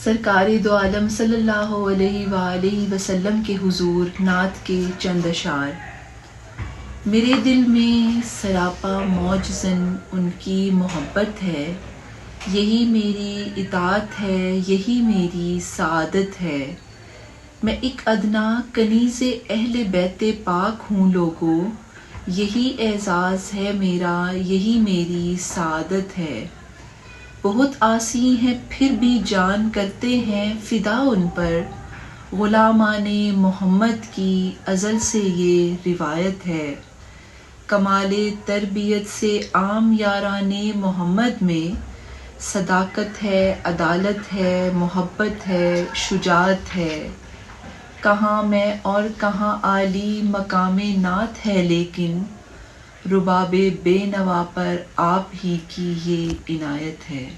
سرکار دو عالم صلی اللہ علیہ وآلہ وسلم کے حضور نعت کے چند اشعار۔ میرے دل میں سراپا موج زن ان کی محبت ہے، یہی میری اطاعت ہے، یہی میری سعادت ہے۔ میں ایک ادنا کنیز اہل بیت پاک ہوں لوگو، یہی اعزاز ہے میرا، یہی میری سعادت ہے۔ بہت عاصی ہیں پھر بھی جان کرتے ہیں فدا ان پر، غلامان محمد کی ازل سے یہ روایت ہے۔ کمال تربیت سے عام یاران محمد میں، صداقت ہے، عدالت ہے، محبت ہے، شجاعت ہے۔ کہاں میں اور کہاں عالی مقام نعت ہے، لیکن رباب بے نوا پر آپ ہی کی یہ عنایت ہے۔